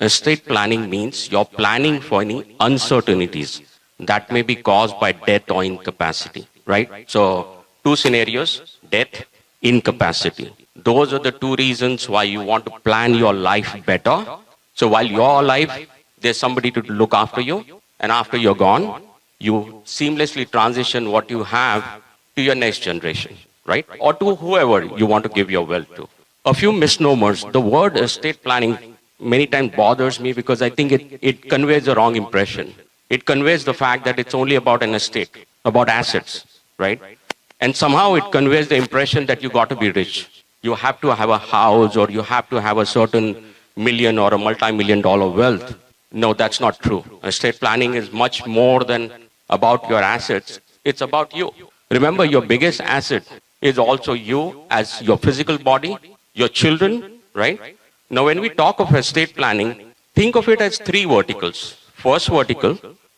Estate planning means you're planning for any uncertainties that may be caused by death or incapacity, right? So, two scenarios, death, incapacity. Those are the two reasons why you want to plan your life better. So, while you're alive, there's somebody to look after you, and after you're gone, you seamlessly transition what you have to your next generation, right? Or to whoever you want to give your wealth to. A few misnomers. The word estate planning many times bothers me because I think it conveys the wrong impression. It conveys the fact that it's only about an estate, about assets, right? And somehow it conveys the impression that you got to be rich. You have to have a house or you have to have a certain million or a multi-million dollar wealth. No, that's not true. Estate planning is much more than about your assets. It's about you. Remember, your biggest asset is also you as your physical body, your children, right? Now, when we talk of estate planning, think of it as three verticals. First vertical,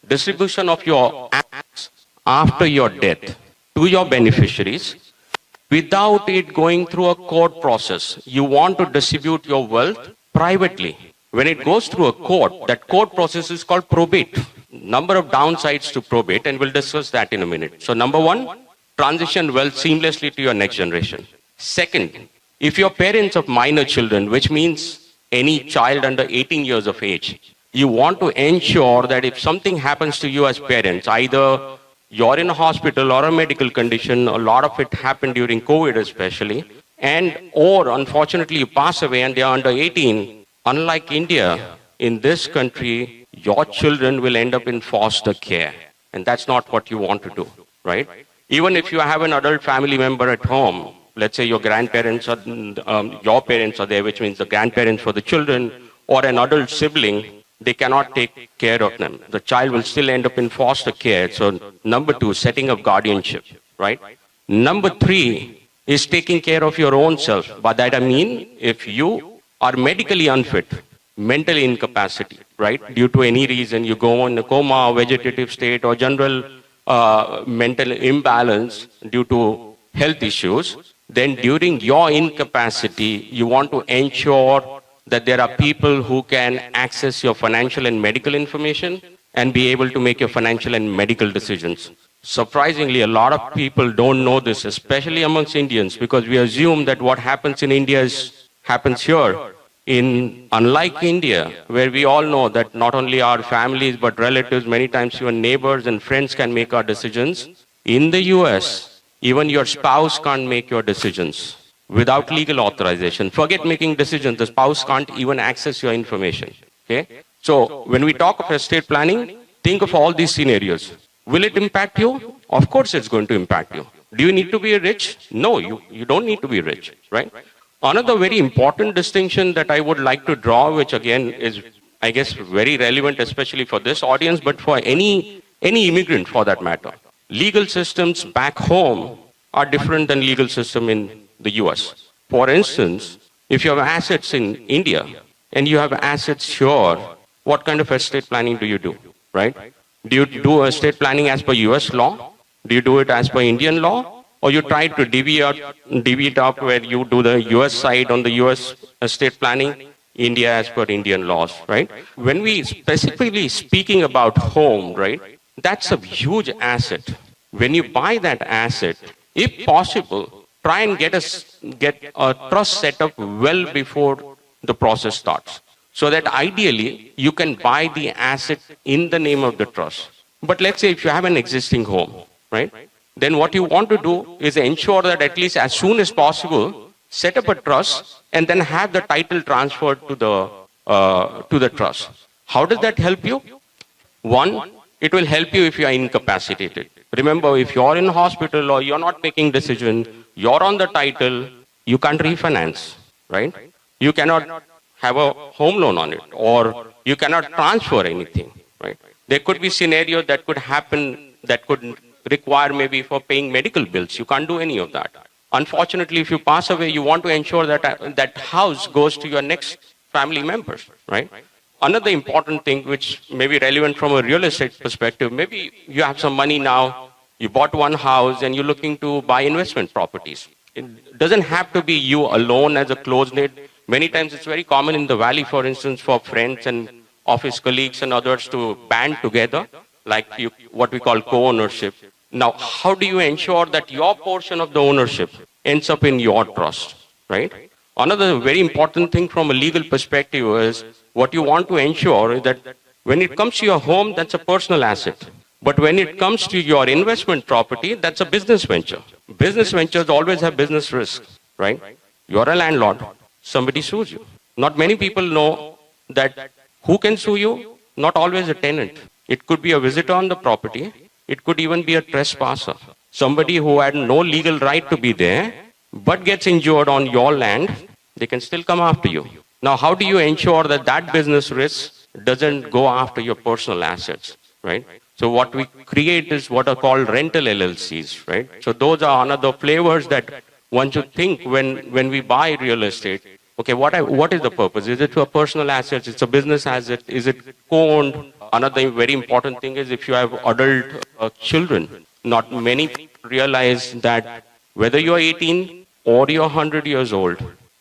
distribution of your assets after your death to your beneficiaries without it going through a court process. You want to distribute your wealth privately. When it goes through a court, that court process is called probate. Number of downsides to probate, and we'll discuss that in a minute. So, number one, transition wealth seamlessly to your next generation. Second, if you're parents of minor children, which means any child under 18 years of age, you want to ensure that if something happens to you as parents, either you're in a hospital or a medical condition, a lot of it happened during COVID especially, and or unfortunately you pass away and they're under 18, unlike India, in this country, your children will end up in foster care. And that's not what you want to do, right? Even if you have an adult family member at home, let's say your grandparents or your parents are there, which means the grandparents for the children, or an adult sibling, they cannot take care of them. The child will still end up in foster care. So number two, setting up guardianship, right? Number three is taking care of your own self. By that I mean, if you are medically unfit, mentally incapacity, right? Due to any reason, you go in a coma, vegetative state, or general mental imbalance due to health issues, then during your incapacity, you want to ensure that there are people who can access your financial and medical information and be able to make your financial and medical decisions. Surprisingly, a lot of people don't know this, especially amongst Indians, because we assume that what happens in India happens here. Unlike India, where we all know that not only our families but relatives, many times even neighbors and friends can make our decisions. In the US, even your spouse can't make your decisions without legal authorization. Forget making decisions, the spouse can't even access your information. Okay? So when we talk of estate planning, think of all these scenarios. Will it impact you? Of course it's going to impact you. Do you need to be rich? No, you don't need to be rich, right? Another very important distinction that I would like to draw, which again is, I guess, very relevant, especially for this audience, but for any immigrant for that matter. Legal systems back home are different than legal system in the US. For instance, if you have assets in India and you have assets here, what kind of estate planning do you do, right? Do you do estate planning as per US law? Do you do it as per Indian law? Or you try to divvy it up where you do the US side on the US estate planning, India as per Indian laws, right? When we specifically speaking about home, right, that's a huge asset. When you buy that asset, if possible, try and get a trust set up well before the process starts. So that ideally, you can buy the asset in the name of the trust. But let's say if you have an existing home, right? Then what you want to do is ensure that at least as soon as possible, set up a trust and then have the title transferred to the trust. How does that help you? One, it will help you if you are incapacitated. Remember, if you're in hospital or you're not making decision, you're on the title, you can't refinance, right? You cannot have a home loan on it, or you cannot transfer anything, right? There could be scenario that could happen that could require maybe for paying medical bills. You can't do any of that. Unfortunately, if you pass away, you want to ensure that that house goes to your next family members, right? Another important thing which may be relevant from a real estate perspective, maybe you have some money now, you bought one house and you're looking to buy investment properties. It doesn't have to be you alone as a close-knit. Many times it's very common in the valley, for instance, for friends and office colleagues and others to band together, like what we call co-ownership. Now, how do you ensure that your portion of the ownership ends up in your trust, right? Another very important thing from a legal perspective is what you want to ensure is that when it comes to your home, that's a personal asset. But when it comes to your investment property, that's a business venture. Business ventures always have business risks, right? You're a landlord, somebody sues you. Not many people know that who can sue you? Not always a tenant. It could be a visitor on the property. It could even be a trespasser. Somebody who had no legal right to be there, but gets injured on your land, they can still come after you. Now, how do you ensure that that business risk doesn't go after your personal assets, right? So what we create is what are called rental LLCs, right? So those are another flavors that one should think when we buy real estate. Okay, what is the purpose? Is it for personal assets? It's a business asset? Is it co-owned? Another very important thing is if you have adult children. Not many people realize that whether you're 18 or you're 100 years old,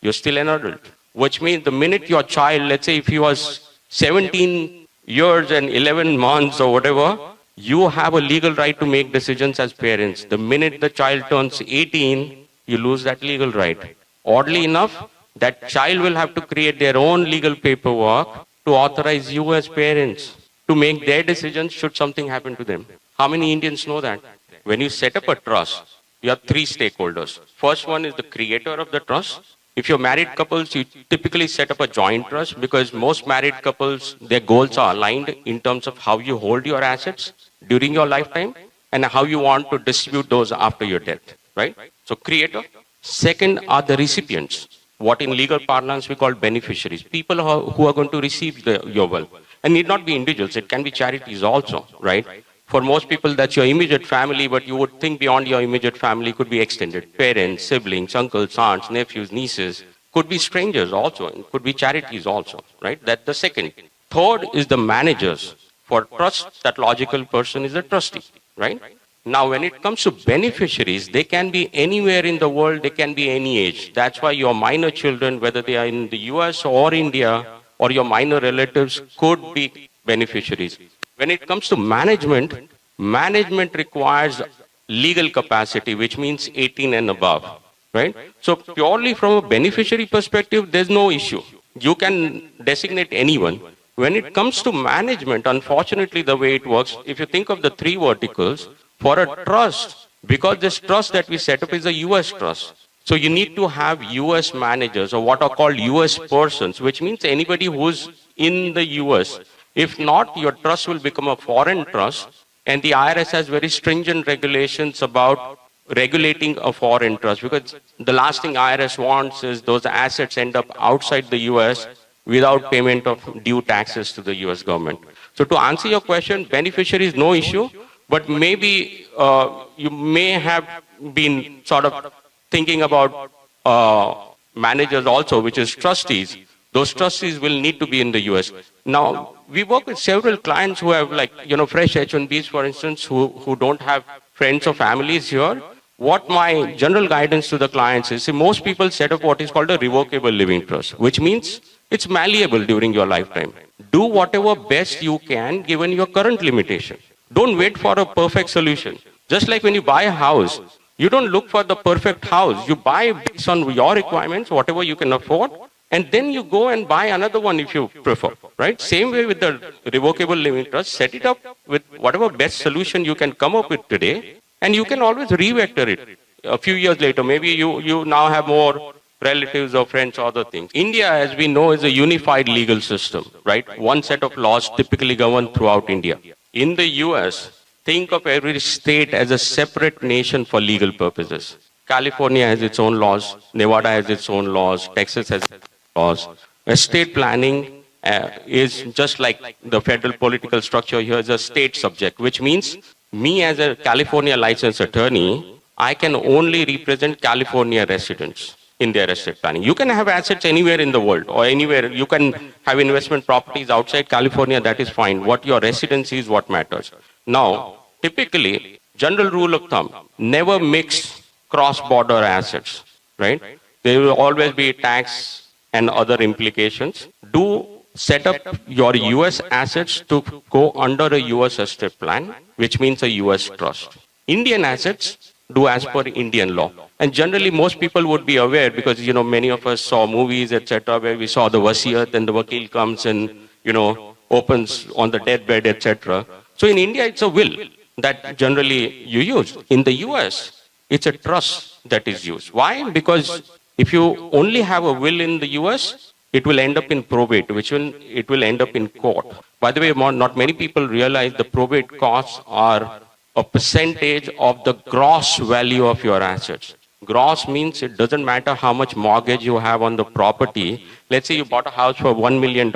you're still an adult. Which means the minute your child, let's say if he was 17 years and 11 months or whatever, you have a legal right to make decisions as parents. The minute the child turns 18, you lose that legal right. Oddly enough, that child will have to create their own legal paperwork to authorize you as parents to make their decisions should something happen to them. How many Indians know that? When you set up a trust, you have three stakeholders. First one is the creator of the trust. If you're married couples, you typically set up a joint trust because most married couples, their goals are aligned in terms of how you hold your assets during your lifetime and how you want to distribute those after your death, right? So creator. Second are the recipients, what in legal parlance we call beneficiaries, people who are going to receive your wealth. And need not be individuals, it can be charities also, right? For most people, that's your immediate family, but you would think beyond your immediate family could be extended. Parents, siblings, uncles, aunts, nephews, nieces, could be strangers also, and could be charities also, right? That's the second. Third is the managers. For trust, that logical person is a trustee, right? Now, when it comes to beneficiaries, they can be anywhere in the world, they can be any age. That's why your minor children, whether they are in the US or India, or your minor relatives could be beneficiaries. When it comes to management, management requires legal capacity, which means 18 and above, right? So purely from a beneficiary perspective, there's no issue. You can designate anyone. When it comes to management, unfortunately, the way it works, if you think of the three verticals, for a trust, because this trust that we set up is a US trust, so you need to have US managers or what are called US persons, which means anybody who's in the US. If not, your trust will become a foreign trust, and the IRS has very stringent regulations about regulating a foreign trust, because the last thing IRS wants is those assets end up outside the US without payment of due taxes to the US government. So to answer your question, beneficiary is no issue, but maybe you may have been sort of thinking about managers also, which is trustees. Those trustees will need to be in the US. Now, we work with several clients who have fresh H-1Bs, for instance, who don't have friends or families here. What my general guidance to the clients is, see, most people set up what is called a revocable living trust, which means it's malleable during your lifetime. Do whatever best you can given your current limitation. Don't wait for a perfect solution. Just like when you buy a house, you don't look for the perfect house. You buy based on your requirements, whatever you can afford, and then you go and buy another one if you prefer, right? Same way with the revocable living trust, set it up with whatever best solution you can come up with today, and you can always re-vector it a few years later. Maybe you now have more relatives or friends or other things. India, as we know, is a unified legal system, right? One set of laws typically govern throughout India. In the US, think of every state as a separate nation for legal purposes. California has its own laws, Nevada has its own laws, Texas has its own laws. Estate planning is just like the federal political structure here is a state subject, which means me as a California licensed attorney, I can only represent California residents in their estate planning. You can have assets anywhere in the world or anywhere. You can have investment properties outside California, that is fine. What your residency is what matters. Now, typically, general rule of thumb, never mix cross-border assets, right? There will always be tax and other implications, do set up your US assets to go under a US estate plan, which means a US trust. Indian assets do as per Indian law. And generally, most people would be aware because, many of us saw movies, etc., where we saw the wasiyat and the wakil comes and, opens on the deathbed, etc. So in India, it's a will that generally you use. In the US, it's a trust that is used. Why? Because if you only have a will in the US, it will end up in probate, it will end up in court. By the way, not many people realize the probate costs are a percentage of the gross value of your assets. Gross means it doesn't matter how much mortgage you have on the property. Let's say you bought a house for $1 million,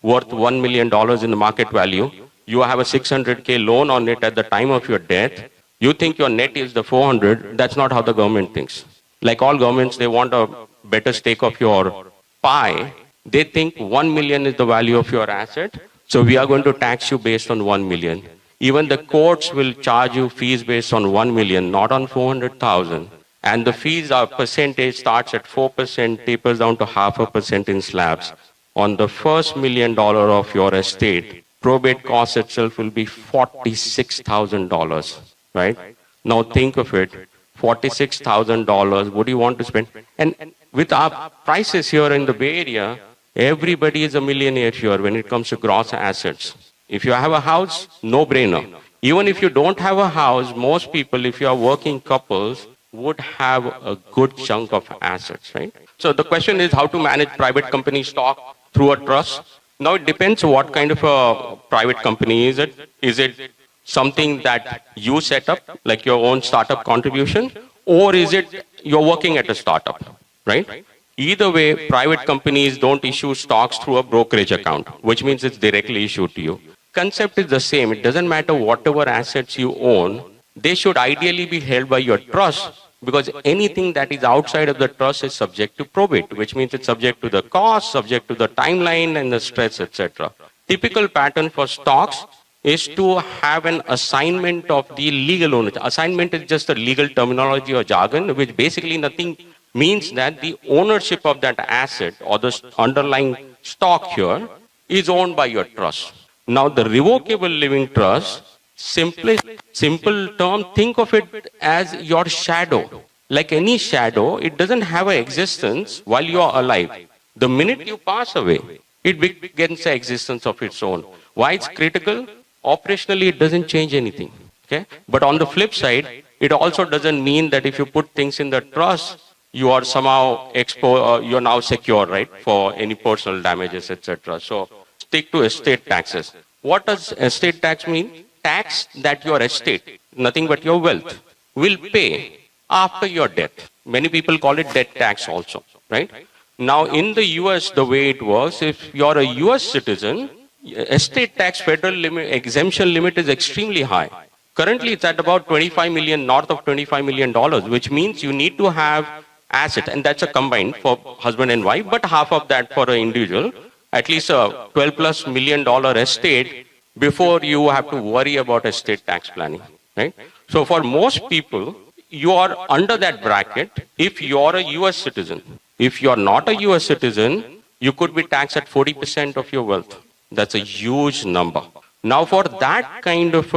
worth $1 million in the market value. You have a 600K loan on it at the time of your death. You think your net is the 400. That's not how the government thinks. Like all governments, they want a better stake of your pie. They think 1 million is the value of your asset. So we are going to tax you based on 1 million. Even the courts will charge you fees based on 1 million, not on 400,000. And the fees are percentage starts at 4%, tapers down to 0.5% in slabs. On the first $1 million of your estate, probate cost itself will be $46,000, right? Now think of it, $46,000, what do you want to spend? And with our prices here in the Bay Area, everybody is a millionaire here when it comes to gross assets. If you have a house, no brainer. Even if you don't have a house, most people, if you are working couples, would have a good chunk of assets, right? So the question is how to manage private company stock through a trust. Now it depends what kind of a private company is it. Is it something that you set up, like your own startup contribution, or is it you're working at a startup, right? Either way, private companies don't issue stocks through a brokerage account, which means it's directly issued to you. Concept is the same. It doesn't matter whatever assets you own, they should ideally be held by your trust, because anything that is outside of the trust is subject to probate, which means it's subject to the cost, subject to the timeline and the stress, etc. Typical pattern for stocks is to have an assignment of the legal ownership. Assignment is just a legal terminology or jargon, which basically nothing means that the ownership of that asset or the underlying stock here is owned by your trust. Now the revocable living trust, simple term, think of it as your shadow. Like any shadow, it doesn't have an existence while you are alive. The minute you pass away, it begins the existence of its own. Why it's critical? Operationally, it doesn't change anything. Okay? But on the flip side, it also doesn't mean that if you put things in the trust, you are somehow you're now secure, right, for any personal damages, etc. So stick to estate taxes. What does estate tax mean? Tax that your estate, nothing but your wealth, will pay after your death. Many people call it death tax also, right? Now in the US, the way it works, if you're a US citizen, estate tax federal exemption limit is extremely high. Currently, it's at about 25 million, north of $25 million, which means you need to have assets, and that's a combined for husband and wife, but half of that for an individual, at least a $12+ million estate before you have to worry about estate tax planning, right? So for most people, you are under that bracket if you're a US citizen. If you're not a US citizen, you could be taxed at 40% of your wealth. That's a huge number. Now for that kind of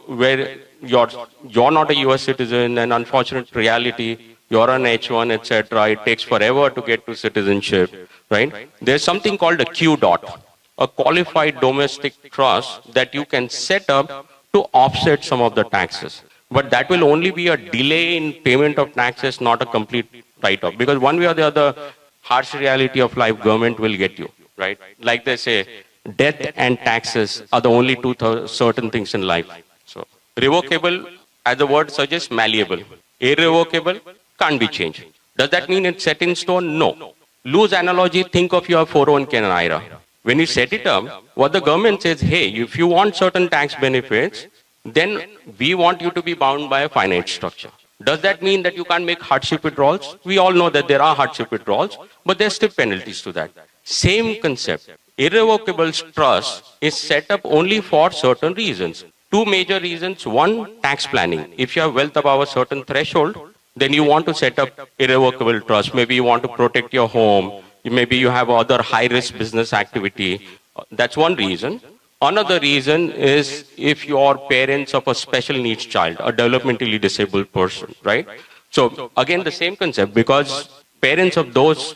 where you're not a US citizen, and unfortunate reality, you're an H1, etc. It takes forever to get to citizenship, right? There's something called a Q dot, a qualified domestic trust that you can set up to offset some of the taxes. But that will only be a delay in payment of taxes, not a complete write-off. Because one way or the other, harsh reality of life, government will get you, right? Like they say, death and taxes are the only two certain things in life. So revocable, as the word suggests, malleable. Irrevocable, can't be changed. Does that mean it's set in stone? No. Loose analogy, think of your 401k and IRA. When you set it up, what the government says, hey, if you want certain tax benefits, then we want you to be bound by a finite structure. Does that mean that you can't make hardship withdrawals? We all know that there are hardship withdrawals, but there's still penalties to that. Same concept. Irrevocable trust is set up only for certain reasons. Two major reasons. One, tax planning. If you have wealth above a certain threshold, then you want to set up irrevocable trust. Maybe you want to protect your home. Maybe you have other high risk business activity. That's one reason. Another reason is if you are parents of a special needs child, a developmentally disabled person, right? So again, the same concept, because parents of those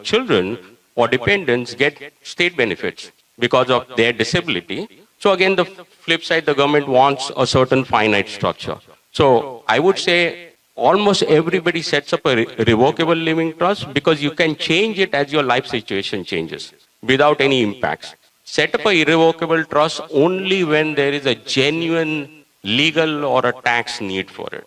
children or dependents get state benefits because of their disability. So again, the flip side, the government wants a certain finite structure. So I would say almost everybody sets up a revocable living trust because you can change it as your life situation changes without any impacts. Set up a irrevocable trust only when there is a genuine legal or a tax need for it.